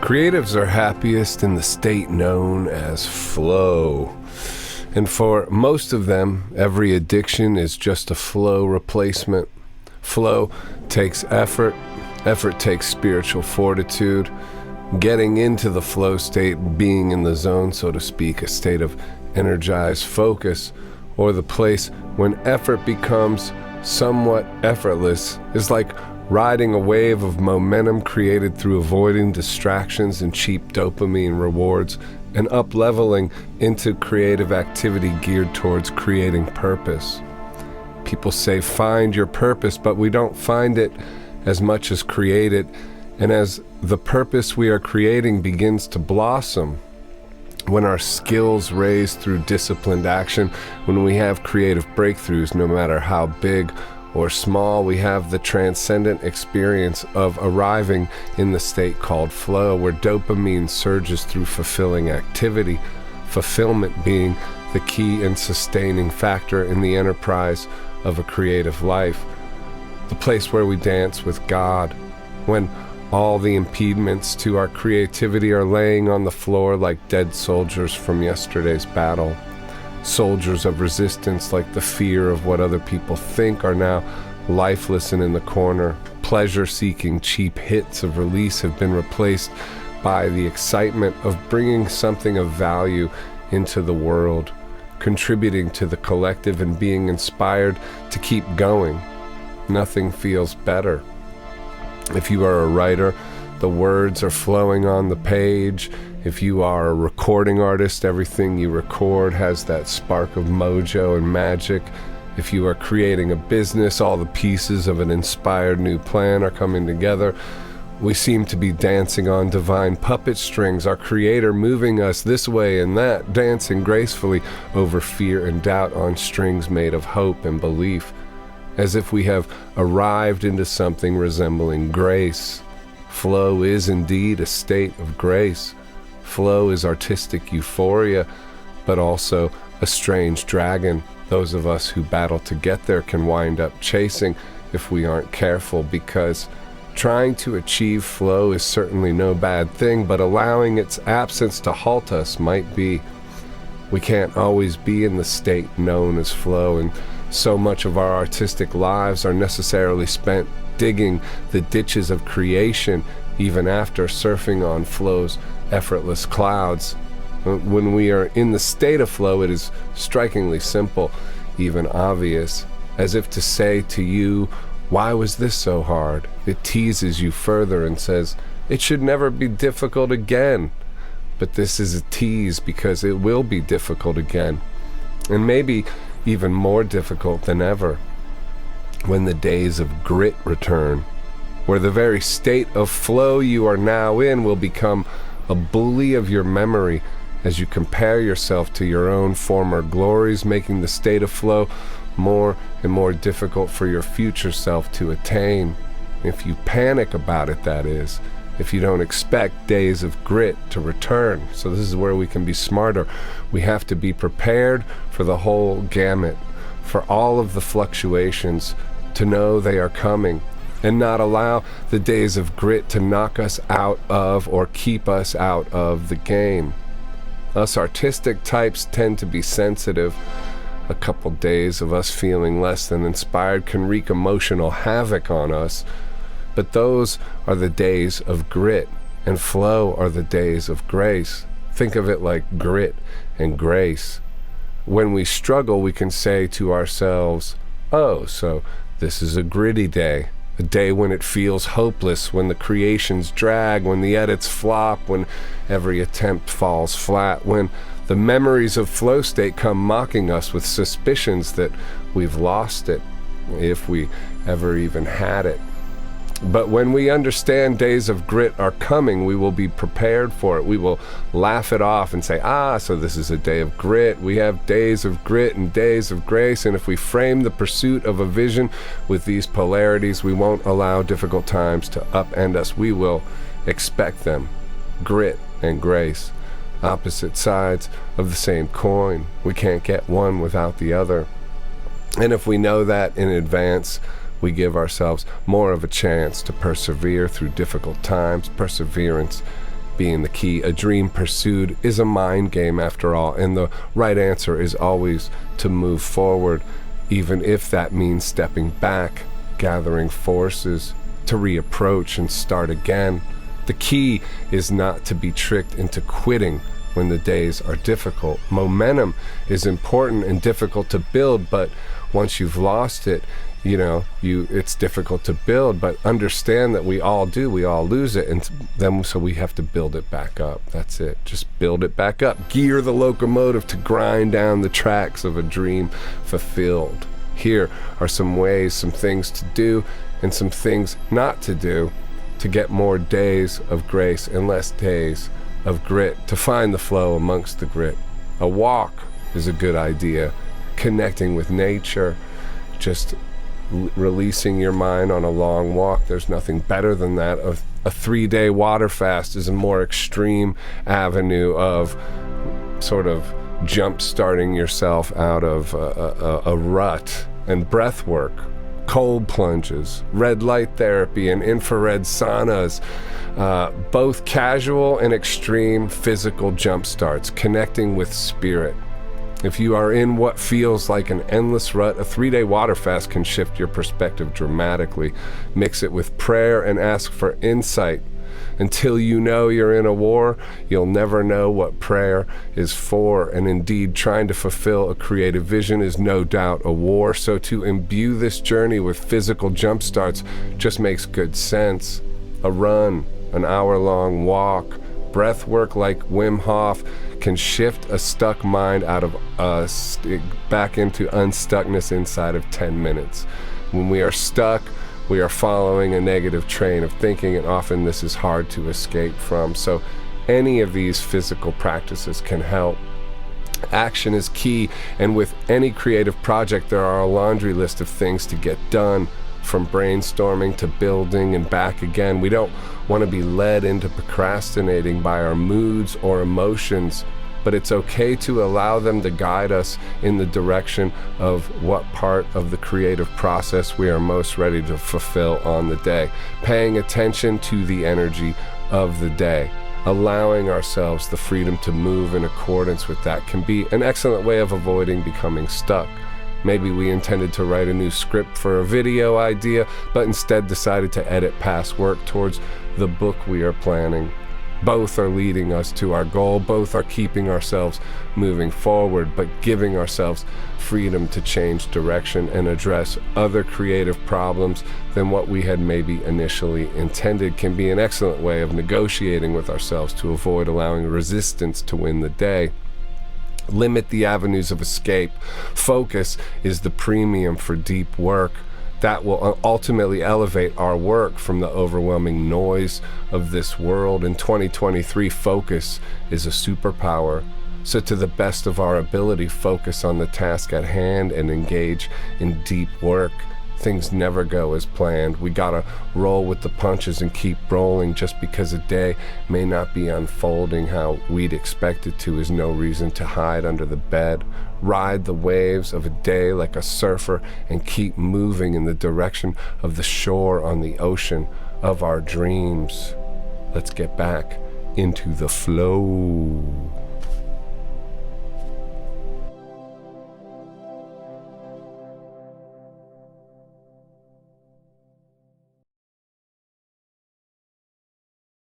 Creatives are happiest in the state known as flow. And for most of them, every addiction is just a flow replacement. Flow takes effort. Effort takes spiritual fortitude. Getting into the flow state, being in the zone, so to speak, a state of energized focus, or the place when effort becomes somewhat effortless, is like riding a wave of momentum created through avoiding distractions and cheap dopamine rewards, and upleveling into creative activity geared towards creating purpose. People say find your purpose, but we don't find it as much as create it. And as the purpose we are creating begins to blossom, when our skills raise through disciplined action, when we have creative breakthroughs, no matter how big or small, we have the transcendent experience of arriving in the state called flow, where dopamine surges through fulfilling activity, fulfillment being the key and sustaining factor in the enterprise of a creative life. The place where we dance with God, when all the impediments to our creativity are laying on the floor like dead soldiers from yesterday's battle. Soldiers of resistance, like the fear of what other people think, are now lifeless and in the corner. Pleasure-seeking cheap hits of release have been replaced by the excitement of bringing something of value into the world, contributing to the collective and being inspired to keep going. Nothing feels better. If you are a writer, the words are flowing on the page. If you are a recording artist, everything you record has that spark of mojo and magic. If you are creating a business, all the pieces of an inspired new plan are coming together. We seem to be dancing on divine puppet strings, our Creator moving us this way and that, dancing gracefully over fear and doubt on strings made of hope and belief, as if we have arrived into something resembling grace. Flow is indeed a state of grace. Flow is artistic euphoria, but also a strange dragon. Those of us who battle to get there can wind up chasing if we aren't careful, because trying to achieve flow is certainly no bad thing, but allowing its absence to halt us might be. We can't always be in the state known as flow, and so much of our artistic lives are necessarily spent digging the ditches of creation, even after surfing on flow's effortless clouds. When we are in the state of flow, it is strikingly simple, even obvious, as if to say to you, why was this so hard? It teases you further and says, it should never be difficult again. But this is a tease, because it will be difficult again, and maybe even more difficult than ever, when the days of grit return, where the very state of flow you are now in will become a bully of your memory as you compare yourself to your own former glories, making the state of flow more and more difficult for your future self to attain. If you panic about it, that is, if you don't expect days of grit to return. So this is where we can be smarter. We have to be prepared for the whole gamut, for all of the fluctuations, to know they are coming, and not allow the days of grit to knock us out of or keep us out of the game. Us artistic types tend to be sensitive. A couple days of us feeling less than inspired can wreak emotional havoc on us. But those are the days of grit, and flow are the days of grace. Think of it like grit and grace. When we struggle, we can say to ourselves, oh, so this is a gritty day. A day when it feels hopeless, when the creations drag, when the edits flop, when every attempt falls flat, when the memories of flow state come mocking us with suspicions that we've lost it, if we ever even had it. But when we understand days of grit are coming, we will be prepared for it. We will laugh it off and say, so this is a day of grit. We have days of grit and days of grace. And if we frame the pursuit of a vision with these polarities, we won't allow difficult times to upend us. We will expect them. Grit and grace, opposite sides of the same coin. We can't get one without the other. And if we know that in advance, we give ourselves more of a chance to persevere through difficult times. Perseverance being the key. A dream pursued is a mind game after all, and the right answer is always to move forward, even if that means stepping back, gathering forces to reapproach and start again. The key is not to be tricked into quitting when the days are difficult. Momentum is important and difficult to build, but once you've lost it, it's difficult to build, but understand that we all lose it, and then so we have to build it back up. That's it. Just build it back up. Gear the locomotive to grind down the tracks of a dream fulfilled. Here are some ways, some things to do, and some things not to do to get more days of grace and less days of grit, to find the flow amongst the grit. A walk is a good idea. Connecting with nature, just releasing your mind on a long walk. There's nothing better than that. A 3-day water fast is a more extreme avenue of sort of jump starting yourself out of a rut. And breath work, cold plunges, red light therapy, and infrared saunas, both casual and extreme physical jump starts, connecting with spirit. If you are in what feels like an endless rut, a 3-day water fast can shift your perspective dramatically. Mix it with prayer and ask for insight. Until you know you're in a war, you'll never know what prayer is for. And indeed, trying to fulfill a creative vision is no doubt a war. So to imbue this journey with physical jump starts just makes good sense. A run, an hour-long walk, breath work like Wim Hof can shift a stuck mind out of back into unstuckness inside of 10 minutes. When we are stuck, we are following a negative train of thinking, and often this is hard to escape from. So any of these physical practices can help. Action is key, and with any creative project, there are a laundry list of things to get done, from brainstorming to building and back again. We don't want to be led into procrastinating by our moods or emotions, but it's okay to allow them to guide us in the direction of what part of the creative process we are most ready to fulfill on the day. Paying attention to the energy of the day, allowing ourselves the freedom to move in accordance with that can be an excellent way of avoiding becoming stuck. Maybe we intended to write a new script for a video idea, but instead decided to edit past work towards the book we are planning. Both are leading us to our goal. Both are keeping ourselves moving forward, but giving ourselves freedom to change direction and address other creative problems than what we had maybe initially intended can be an excellent way of negotiating with ourselves to avoid allowing resistance to win the day. Limit the avenues of escape. Focus is the premium for deep work. That will ultimately elevate our work from the overwhelming noise of this world. In 2023, focus is a superpower. So to the best of our ability, focus on the task at hand and engage in deep work. Things never go as planned. We gotta roll with the punches and keep rolling. Just because a day may not be unfolding how we'd expect it to is no reason to hide under the bed. Ride the waves of a day like a surfer and keep moving in the direction of the shore on the ocean of our dreams. Let's get back into the flow.